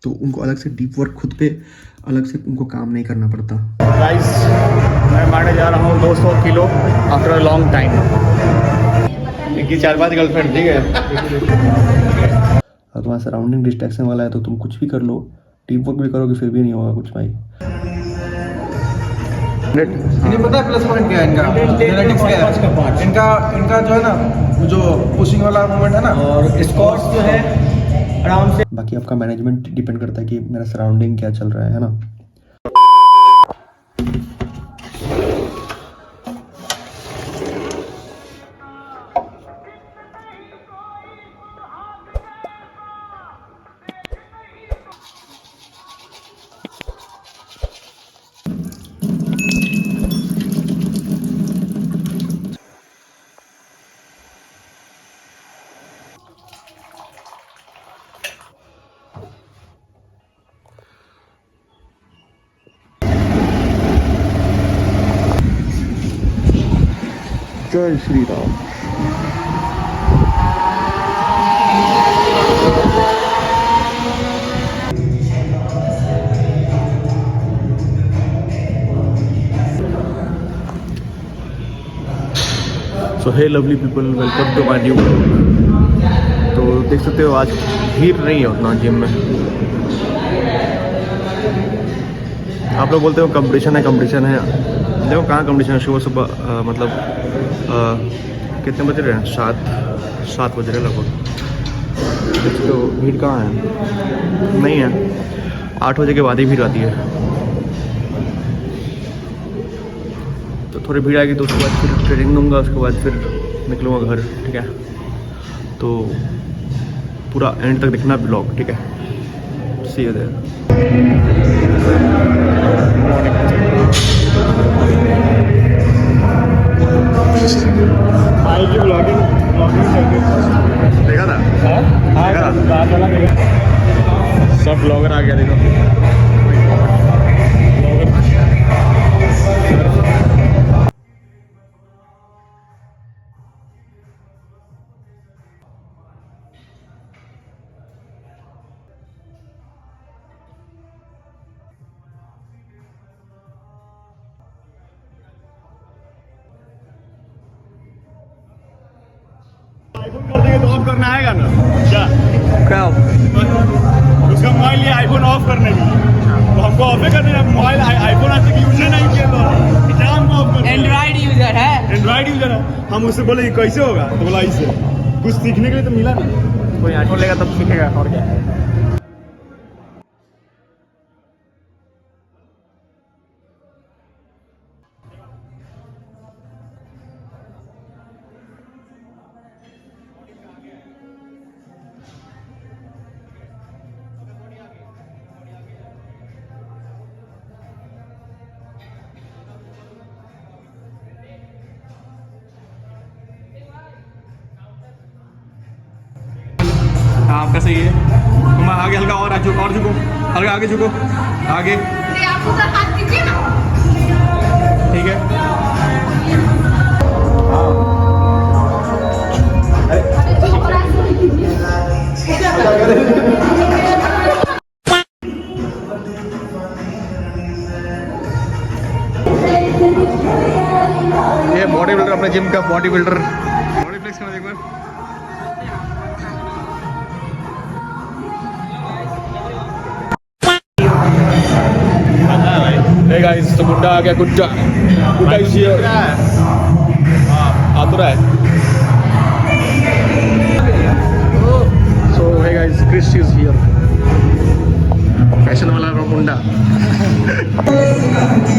तो उनको अलग से डीप वर्क खुद पे अलग से उनको काम नहीं करना पड़ता। गाइस मैं मारने जा रहा हूँ 200 kilo after a long time. इनकी 4-5 गर्लफ्रेंड ठीक है। और तुम्हारा सराउंडिंग डिस्ट्रैक्शन वाला है तो तुम कुछ भी कर लो, डीप वर्क भी करोगे फिर भी नहीं होगा कुछ भाई। इन्हें पता है प्लस पॉइंट क्या है इनका, जेनेटिक्स क्या है इनका जो है ना, जो पुशिंग वाला मूवमेंट है ना, और स्क्वाट्स जो है आराम से। बाकी आपका मैनेजमेंट डिपेंड करता है कि मेरा सराउंडिंग क्या चल रहा है ना। Jai Shri Ram. So hey lovely people, welcome to my new. तो देख सकते हो आज भीड़ नहीं है उतना जिम में। आप लोग बोलते हो कंपटीशन है कंपटीशन है, देखो कहाँ कंपटीशन है। सुबह मतलब कितने बज रहे हैं? 7 बज रहे लगभग। तो भीड़ कहाँ है? नहीं है। 8 बजे के बाद ही भीड़ आती है। तो थोड़ी भीड़ आएगी तो उसके बाद फिर ट्रेनिंग दूंगा, उसके बाद फिर निकलूँगा घर। ठीक है, तो पूरा एंड तक देखना ब्लॉग। ठीक है, सी यू देयर। देखा था? सब ब्लॉगर आ गया देखो। कर देंगे तो ऑफ करना आएगा ना क्या उसका मोबाइल ये आईफोन ऑफ करने की, तो हमको ऑफ करने का मोबाइल आईफोन आज तक यूज नहीं किया, तो क्या हमको ऑफ करना? एंड्रॉइड यूजर है, एंड्रॉइड यूजर है। हम उससे बोले ये कैसे होगा, तो बोला इससे कुछ सीखने के लिए तो मिला ना। कोई आईफोन लेगा तब सीखेगा और क्या। हाँ आपका सही है। तुम आगे हल्का और झुको, और झुको, हल्का आगे झुको, आगे। आप उधर हाथ दीजिए ना। ठीक है। ये बॉडी बिल्डर, अपने जिम का बॉडी बिल्डर। बॉडी फ्लेक्स करना एक बार। Hey guys, तो गुड्डा आ गया। गुड्डा इज हियर। हाँ तो रहा है। So hey guys, Chris is here। Fashion वाला मुंडा।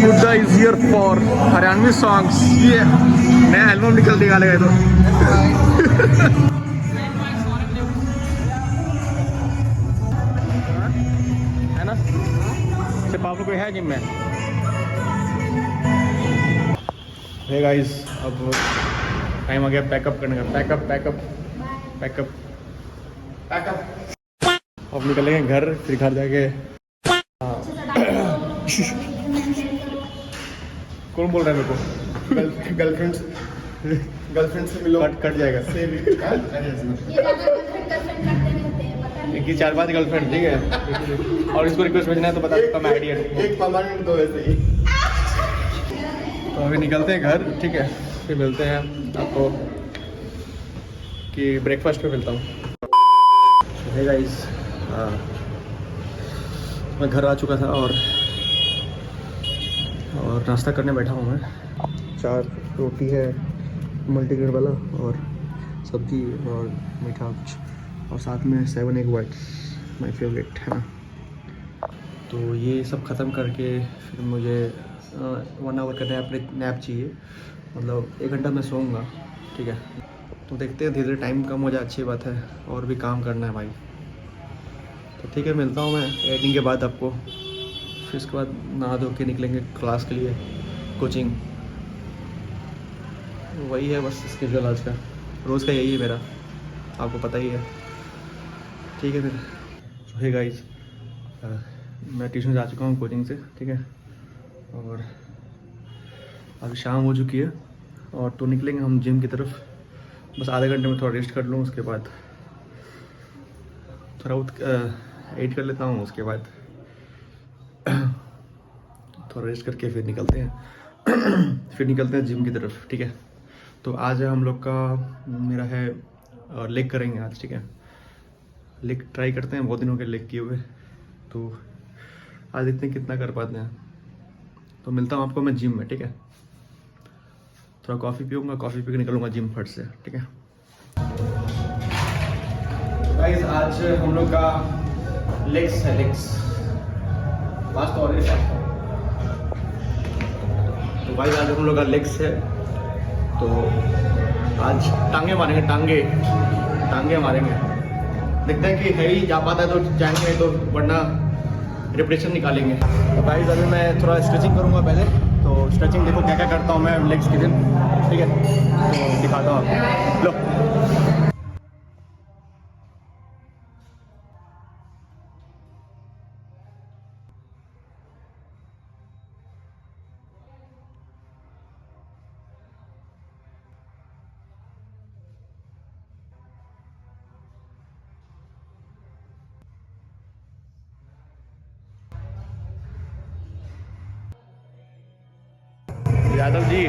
गुड्डा is here for Haryanvi songs. ये नया एल्बम निकालेगा तो। है ना? सिर्फ आप लोग कोई है जिम में? हे गाइस, अब टाइम आ गया पैकअप करने का। पैकअप। अब निकलेंगे घर, फिर घर जाके कौन बोल रहा है मेरे को? गर्लफ्रेंड से मिलो। कट जाएगा। इसकी 4-5 गर्लफ्रेंड, ठीक है। और इसको रिक्वेस्ट भेजना है तो बता सकता मैं आइडिया एक परमानेंट तो वैसे ही। तो अभी निकलते हैं घर, ठीक है। फिर मिलते हैं आपको कि ब्रेकफास्ट पे मिलता हूँ। हे गाइस, मैं घर आ चुका था और नाश्ता करने बैठा हूँ मैं। 4 रोटी है मल्टीग्रेन वाला और सब्जी और मीठा कुछ, और साथ में 7 एग वाइट, माय फेवरेट है ना। तो ये सब ख़त्म करके फिर मुझे 1 आवर का नैप चाहिए, मतलब 1 घंटा मैं सोऊंगा, ठीक है। तो देखते हैं, धीरे धीरे टाइम कम हो जाए, अच्छी बात है, और भी काम करना है भाई। तो ठीक है, मिलता हूँ मैं एडिटिंग के बाद आपको। फिर इसके बाद नहा धो के निकलेंगे क्लास के लिए, कोचिंग। वही है बस स्केड्यूल आज का, रोज़ का यही है मेरा, आपको पता ही है, ठीक है। फिर हे गाइस, मैं ट्यूशन जा चुका हूँ कोचिंग से, ठीक है। और अभी शाम हो चुकी है और तो निकलेंगे हम जिम की तरफ। बस आधे घंटे में थोड़ा रेस्ट कर लूँ, उसके बाद थोड़ा बहुत एड कर लेता हूँ, उसके बाद थोड़ा रेस्ट करके फिर निकलते हैं फिर निकलते हैं जिम की तरफ, ठीक है। तो आज हम लोग का मेरा है लेग करेंगे आज, ठीक है। लेग ट्राई करते हैं, बहुत दिनों के लेग किए हुए, तो आज देखते हैं कितना कर पाते हैं। तो मिलता हूँ आपको मैं जिम में, ठीक है। थोड़ा कॉफ़ी पीऊँगा, कॉफ़ी पी के निकलूँगा जिम फट से, ठीक है। गाइस, आज हम लोग का लेग्स है, लेग्स आज तो ऑलरेडी तो भाई आज हम लोग का लेग्स है। तो आज टांगे मारेंगे, टांगे मारेंगे। देखते हैं कि है ही जा पाता है तो जाएंगे, तो वरना रिप्रेशन निकालेंगे। तो गाइस अभी मैं थोड़ा स्ट्रेचिंग करूँगा पहले, तो स्ट्रेचिंग देखो क्या क्या करता हूँ मैं लेग्स के दिन, ठीक है। तो दिखाता हूँ आपको, लो। यादव जी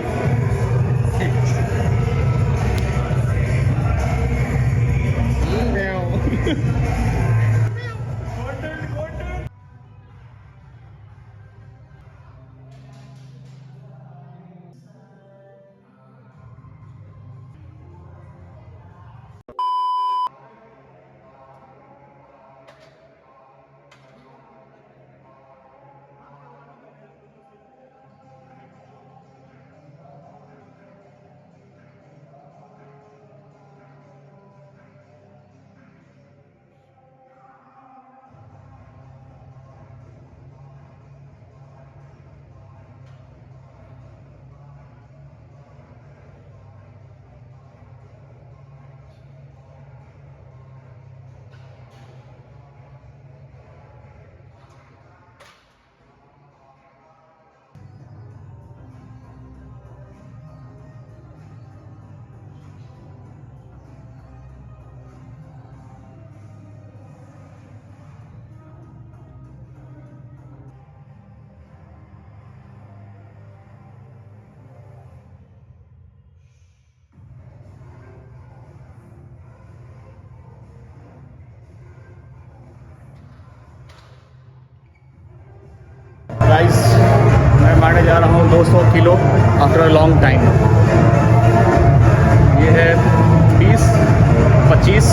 गाइस, मैं मारने जा रहा हूँ 200 kilo after a long time. ये है 20, 25,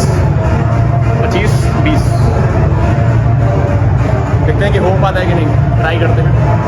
25, 20। देखते हैं कि हो पाता है कि नहीं, ट्राई करते हैं।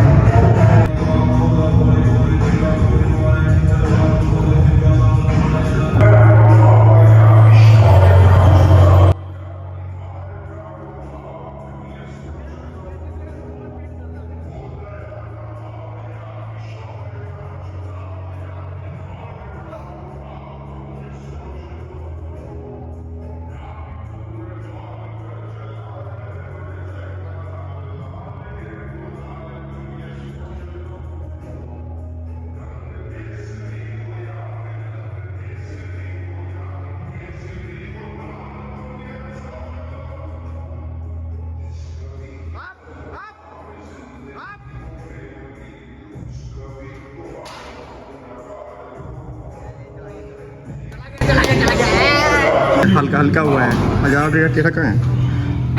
हल्का हल्का हुआ है, 1000 टेढ़ा का है,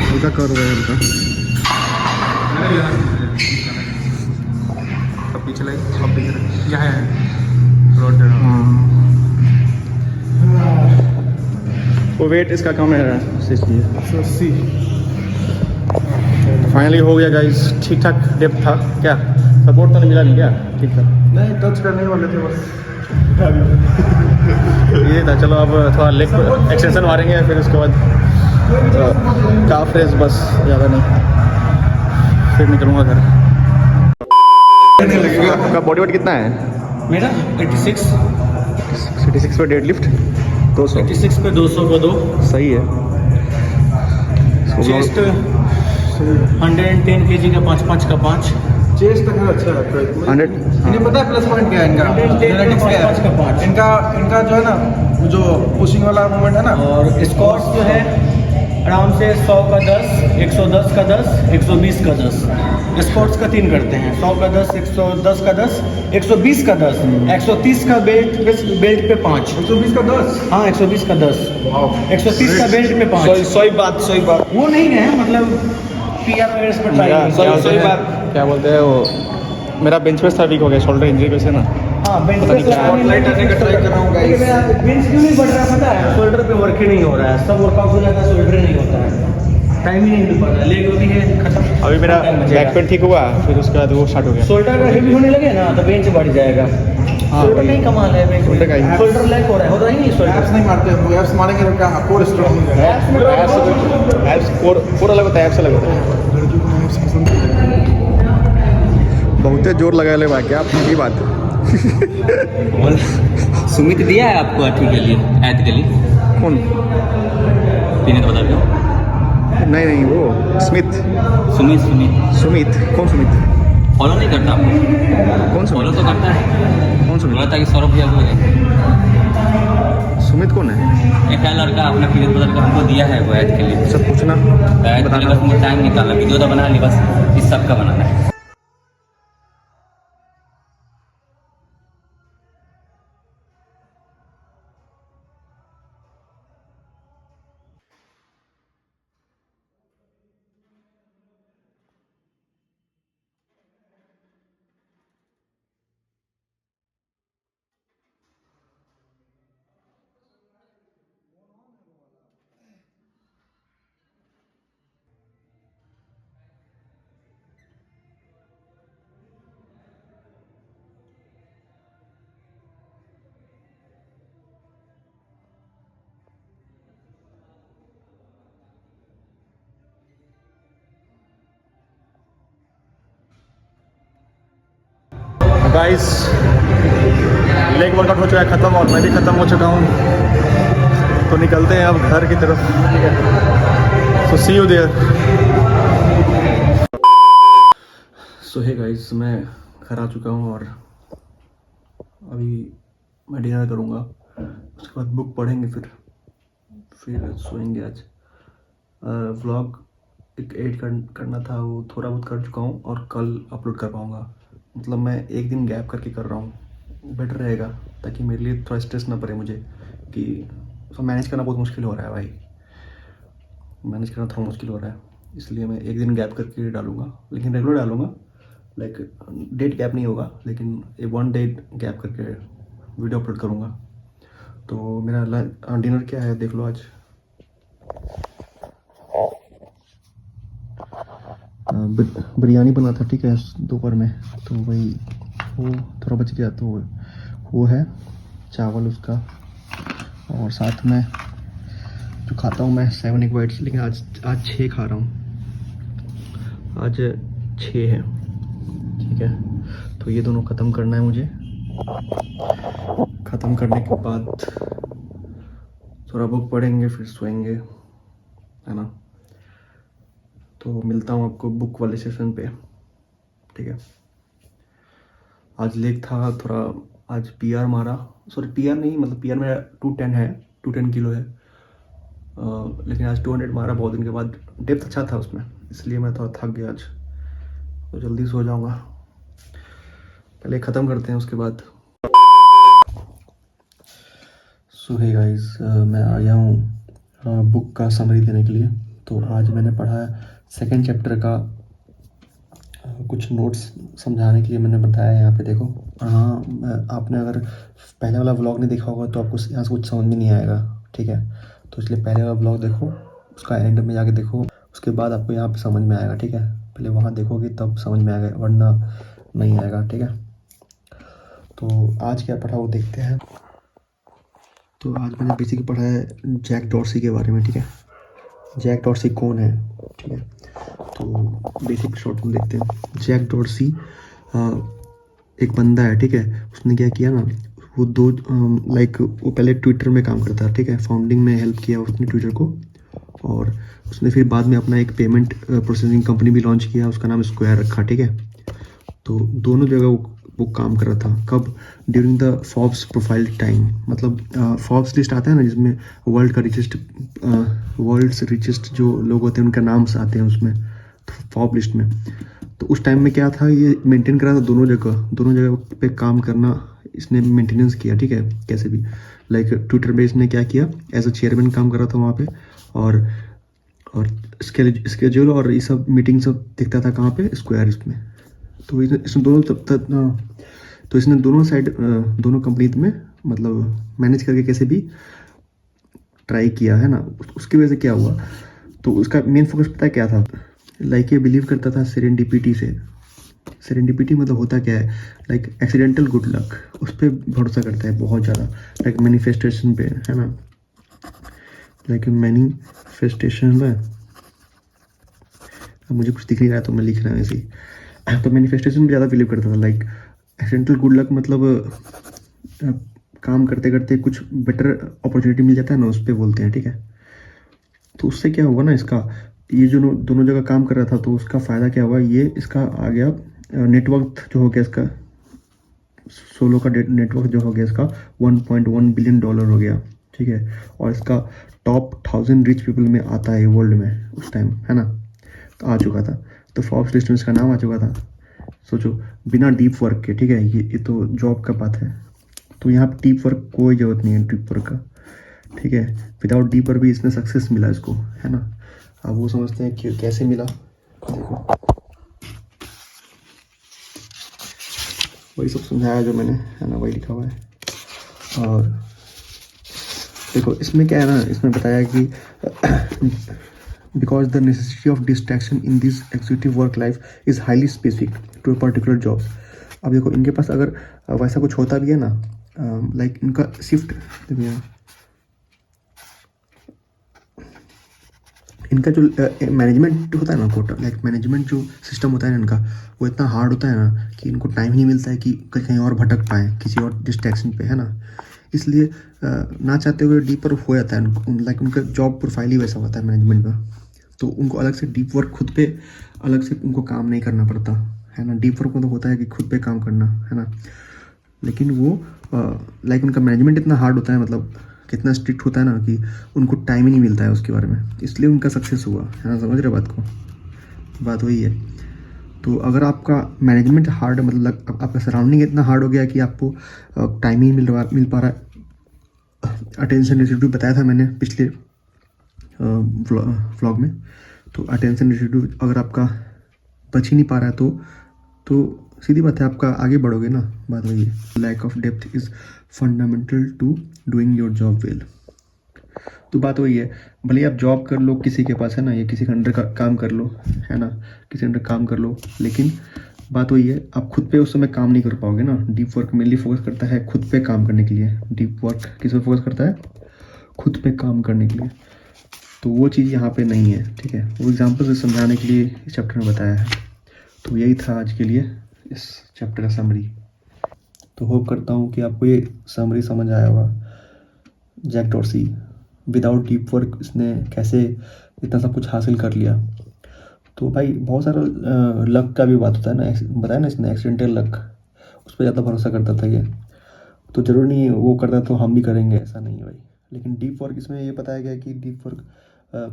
हल्का कर्व है हल्का। पीछे यहाँ है रोड। वो वेट इसका कम है इसलिए। 180। फाइनली हो गया गाइस, ठीक ठाक डेप्थ था क्या, सपोर्ट तो नहीं मिला नहीं क्या, ठीक था। नहीं टच करने वाले थे बस। ये था, चलो अब थोड़ा लेग एक्सटेंशन मारेंगे, फिर उसके बाद काफ रेस, बस ज़्यादा नहीं, फिर निकलूँगा घर। आपका बॉडी वेट कितना है? मेरा 86 66 पे डेड लिफ्ट 200, 86 पे 200 को 2, सही है। चेस्ट 110 kg का 5 का 5, चेस्ट तक अच्छा है। 100 इन्हें पता है प्लस पॉइंट क्या है इनका? जेनेटिक्स क्या है? 5 का 5। इनका जो है ना, जो पुशिंग वाला मूवमेंट है ना, और स्क्वाट्स जो है आराम से 100 का 10, 110 का 10, 120 का 10। स्क्वाट्स का 3 करते हैं, 100 का 10, 110 का 10, 120 का 10, 130 का बेल्ट पे 5। 120 का 10। हाँ 120 का 10, 130 का बेल्ट पे 5। सही बात। वो नहीं गए मतलब PR वगैरह पे ट्राई सही बात। क्या बोलते हैं वो, मेरा बेंच प्रेस था वीक हो गया शोल्डर इंजरी की वजह से ना। हाँ बेंच पता नहीं क्या है। लाइट आने का ट्राई कर रहा हूँ गाइस। बेंच क्यों नहीं बढ़ रहा पता है, शोल्डर पे वर्क ही नहीं हो रहा है, सब वर्कआउट हो जाता है, शोल्डर नहीं होता है, टाइम ही नहीं मिल पा रहा है, लेग होती है खत्म। अभी मेरा बैक पेन ठीक हुआ, फिर उसके बाद वो स्टार्ट हो गया। शोल्डर अगर हेवी होने लगे ना तो बेंच बढ़ जाएगा। शोल्डर वही। नहीं कमाल है बेंच शोल्डर का ही। में, शोल्डर लैग हो रहा है, होता ही नहीं एप्स शोल्डर। नहीं मारते हैं, एप्स मारेंगे तो क्या कोर स्ट्रांग हो जाएगा। एप्स कोर अलग होता है, एप्स अलग होता है। बहुत जोर लगा ले भाई, क्या की बात। सुमित दिया है आपको अथी के लिए, ऐड के लिए कौन? पीने तो बता दो। नहीं वो स्मिथ, सुमित सुमित कौन सुमित? फॉलो नहीं करता आपको? कौन फॉलो सुमित? तो करता है, कौन सुमित? बोला था कि 100 रुपया को सुमित कौन है? एक है लड़का अपना पीने बदल कर हमको दिया है वो ऐड के लिए। सब पूछना, ऐड के लिए बस मुझे टाइम निकालना, वीडियो तो बना ली, बस इस सब का बनाना है। गाइस लेग वर्कआउट हो चुका है ख़त्म, और मैं भी ख़त्म हो चुका हूँ, तो निकलते हैं अब घर की तरफ। So see you there. So hey guys, मैं घर आ चुका हूँ और अभी मैं डिनर करूँगा, उसके बाद बुक पढ़ेंगे, फिर सोएंगे। आज व्लॉग एक एडिट करना था, वो थोड़ा बहुत कर चुका हूँ और कल अपलोड कर पाऊँगा। मतलब मैं एक दिन गैप करके कर रहा हूँ, बेटर रहेगा, ताकि मेरे लिए थोड़ा स्ट्रेस ना पड़े मुझे, कि सब मैनेज करना बहुत मुश्किल हो रहा है भाई, मैनेज करना थोड़ा मुश्किल हो रहा है, इसलिए मैं एक दिन गैप करके डालूँगा, लेकिन रेगुलर डालूँगा। लाइक डेट गैप नहीं होगा, लेकिन एक 1 डे गैप करके वीडियो अपलोड करूँगा। तो मेरा डिनर क्या है देख लो। आज बिरयानी बना था, ठीक है, दोपहर में, तो वही वो थोड़ा बच गया, तो वो है चावल उसका, और साथ में जो खाता हूँ मैं 7 एग वाइट्स, लेकिन आज 6 खा रहा हूँ, आज 6 है, ठीक है। तो ये दोनों ख़त्म करना है मुझे, ख़त्म करने के बाद थोड़ा बुक पढ़ेंगे, फिर सोएंगे, है ना। तो मिलता हूँ आपको बुक वाले सेशन पे, ठीक है। आज लेग था थोड़ा, आज PR मारा, सॉरी PR नहीं, मतलब PR मेरा 210 है, 210 किलो है, लेकिन आज 200 मारा बहुत दिन के बाद। डेप्थ अच्छा था उसमें, इसलिए मैं थोड़ा थक गया आज, तो जल्दी सो जाऊँगा। पहले ख़त्म करते हैं, उसके बाद। सो हे गाइस, मैं आया हूँ बुक का समरी देने के लिए। तो आज मैंने पढ़ा सेकंड चैप्टर का कुछ नोट्स समझाने के लिए मैंने बताया यहाँ पे देखो। हाँ, आपने अगर पहले वाला व्लॉग नहीं देखा होगा तो आपको यहाँ से कुछ समझ में नहीं आएगा, ठीक है। तो इसलिए पहले वाला व्लॉग देखो, उसका एंड में जाके देखो, उसके बाद आपको यहाँ पे समझ में आएगा, ठीक है। पहले वहाँ देखोगे तब समझ में आएगा, वरना नहीं आएगा, ठीक है। तो आज क्या पढ़ा वो देखते हैं। तो आज मैंने बेसिकली पढ़ा है जैक डॉर्सी के बारे में, ठीक है। जैक डॉर्सी कौन है, ठीक है। तो बेसिक शॉर्ट में देखते हैं। जैक डॉर्सी एक बंदा है, ठीक है। उसने क्या किया ना, वो वो पहले ट्विटर में काम करता था, ठीक है। फाउंडिंग में हेल्प किया उसने ट्विटर को, और उसने फिर बाद में अपना एक पेमेंट प्रोसेसिंग कंपनी भी लॉन्च किया, उसका नाम स्क्वायर रखा, ठीक है। तो दोनों जगह वो काम कर रहा था। कब? During the Forbes profile time, मतलब फॉर्ब्स लिस्ट आता है ना जिसमें वर्ल्ड्स रिचेस्ट जो लोग होते हैं उनका नाम आते हैं उसमें, तो फॉर्ब लिस्ट में। तो उस टाइम में क्या था, ये मेंटेन करा था दोनों जगह पे काम करना इसने मेंटेनेंस किया, ठीक है। कैसे भी ट्विटर पे इसने क्या किया, एज अ चेयरमैन काम कर रहा था वहाँ पे, और स्केड्यूल और ये सब मीटिंग सब दिखता था कहाँ पे, स्क्वायर में। तो इसने दोनों साइड दोनों कंपनी में मतलब मैनेज करके कैसे भी ट्राई किया है ना। उसकी वजह से क्या हुआ, तो उसका मेन फोकस पता है क्या था, ये बिलीव करता था सेरेंडिपिटी से। सेरेंडिपिटी मतलब होता क्या है, एक्सीडेंटल गुड लक, उस पर भरोसा करता है बहुत ज़्यादा, मैनिफेस्टेशन पे, है ना। मैनिफेस्टेशन में अब मुझे कुछ दिख नहीं रहा तो मैं लिख रहा हूँ ऐसे ही। तो मैनिफेस्टेशन में ज़्यादा बिलीव करता था। एक्सीडेंटल गुड लक मतलब काम करते करते कुछ बेटर अपॉर्चुनिटी मिल जाता है ना, उस पर बोलते हैं, ठीक है। तो उससे क्या हुआ ना, इसका ये जो दोनों जगह काम कर रहा था, तो उसका फ़ायदा क्या हुआ, ये इसका आ गया नेटवर्क जो हो गया इसका, सोलो का नेटवर्क जो हो गया इसका $1.1 बिलियन हो गया, ठीक है। और इसका टॉप 1000 रिच पीपल में आता है वर्ल्ड में उस टाइम, है ना। तो आ चुका था, तो फॉर्ब्स लिस्ट में इसका नाम आ चुका था। सोचो, बिना डीप वर्क के, ठीक है। ये तो जॉब का बात है, तो यहाँ पर डीप वर्क कोई ज़रूरत नहीं है डीप वर्क का, ठीक है। विदाउट डीप वर्क भी इसमें सक्सेस मिला इसको, है ना। अब वो समझते हैं कि कैसे मिला, देखो वही सब समझाया जो मैंने, है ना, वही लिखा हुआ है। और देखो इसमें क्या है ना, इसमें बताया कि because the necessity of distraction in this executive work life is highly specific to a particular jobs. अब देखो इनके पास अगर वैसा कुछ होता भी है ना, इनका शिफ्ट, इनका जो मैनेजमेंट होता है ना, कोटा मैनेजमेंट जो सिस्टम होता है ना इनका, वो इतना हार्ड होता है ना कि इनको टाइम ही नहीं मिलता है कि कहीं और भटक पाएँ किसी और डिस्ट्रैक्शन पे, है ना। इसलिए ना चाहते हुए डीप वर्क हो जाता है उनका जॉब प्रोफाइल ही वैसा होता है मैनेजमेंट का। तो उनको अलग से डीप वर्क खुद पे अलग से उनको काम नहीं करना पड़ता, है ना। डीप वर्क में तो होता है कि खुद पे काम करना, है ना। लेकिन वो उनका मैनेजमेंट इतना हार्ड होता है, मतलब कितना स्ट्रिक्ट होता है ना कि उनको टाइम ही नहीं मिलता है उसके बारे में, इसलिए उनका सक्सेस हुआ, है ना। समझ रहे बात को, बात वही है। तो अगर आपका मैनेजमेंट हार्ड, मतलब आपका सराउंडिंग इतना हार्ड हो गया कि आपको टाइम ही मिल पा रहा है। अटेंशन रेशियो बताया था मैंने पिछले व्लॉग में। तो अटेंशन रेशियो अगर आपका बच ही नहीं पा रहा है तो सीधी बात है, आपका आगे बढ़ोगे ना, बात वही है। Lack of depth is fundamental to doing your job well. तो बात वही है, भले आप जॉब कर लो किसी के पास, है ना, या किसी के अंडर काम कर लो, है ना, किसी अंडर काम कर लो, लेकिन बात वही है, आप खुद पे उस समय काम नहीं कर पाओगे ना। डीप वर्क मेनली फोकस करता है खुद पे काम करने के लिए। डीप वर्क किस पे फोकस करता है? खुद पे काम करने के लिए। तो वो चीज़ यहाँ पे नहीं है, ठीक है। वो एग्जाम्पल से समझाने के लिए इस चैप्टर में बताया है। तो यही था आज के लिए इस चैप्टर का समरी। तो होप करता हूँ कि आपको ये समरी समझ आया होगा। Jack Dorsey without deep work इसने कैसे इतना सब कुछ हासिल कर लिया। तो भाई बहुत सारा लक का भी बात होता है ना, बताया ना इसने, एक्सीडेंटल लक, उस पर ज़्यादा भरोसा करता था ये। तो ज़रूर नहीं वो करता तो हम भी करेंगे, ऐसा नहीं है भाई। लेकिन डीप वर्क इसमें ये बताया गया कि डीप वर्क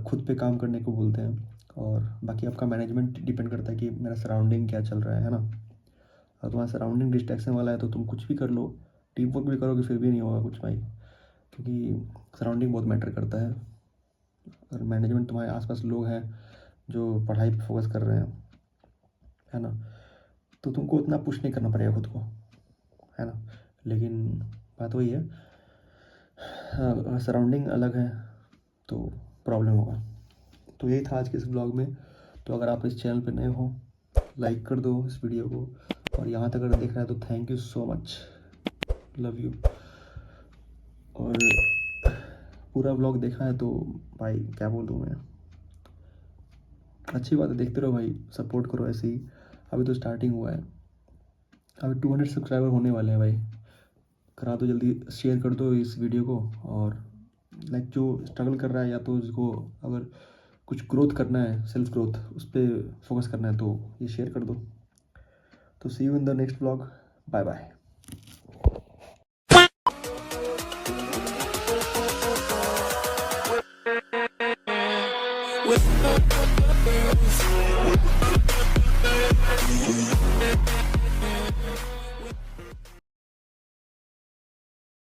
खुद पे काम करने को बोलते हैं, और बाकी आपका मैनेजमेंट डिपेंड करता है कि मेरा सराउंडिंग क्या चल रहा है ना। अगर तुम्हारा सराउंडिंग डिस्ट्रैक्शन वाला है तो तुम कुछ भी कर लो, डीप वर्क भी करोगे फिर भी नहीं होगा कुछ भाई, क्योंकि सराउंडिंग बहुत मैटर करता है। अगर मैनेजमेंट तुम्हारे आसपास लोग हैं जो पढ़ाई पे फोकस कर रहे हैं, है ना, तो तुमको उतना पुश नहीं करना पड़ेगा खुद को, है ना। लेकिन बात वही है, सराउंडिंग अलग है तो प्रॉब्लम होगा। तो यही था आज के इस ब्लॉग में। तो अगर आप इस चैनल पे नए हो, लाइक कर दो इस वीडियो को, और यहाँ तक अगर देख रहा है तो thank you so much, love you. और पूरा ब्लॉग देखा है तो भाई क्या बोलूँ मैं, अच्छी बात है, देखते रहो भाई, सपोर्ट करो ऐसे ही। अभी तो स्टार्टिंग हुआ है, अभी 200 सब्सक्राइबर होने वाले हैं भाई, करा दो जल्दी, शेयर कर दो इस वीडियो को। और लाइक जो स्ट्रगल कर रहा है या तो उसको अगर कुछ ग्रोथ करना है, सेल्फ ग्रोथ, उस पर फोकस करना है तो ये शेयर कर दो। तो see you in the next blog, bye bye. With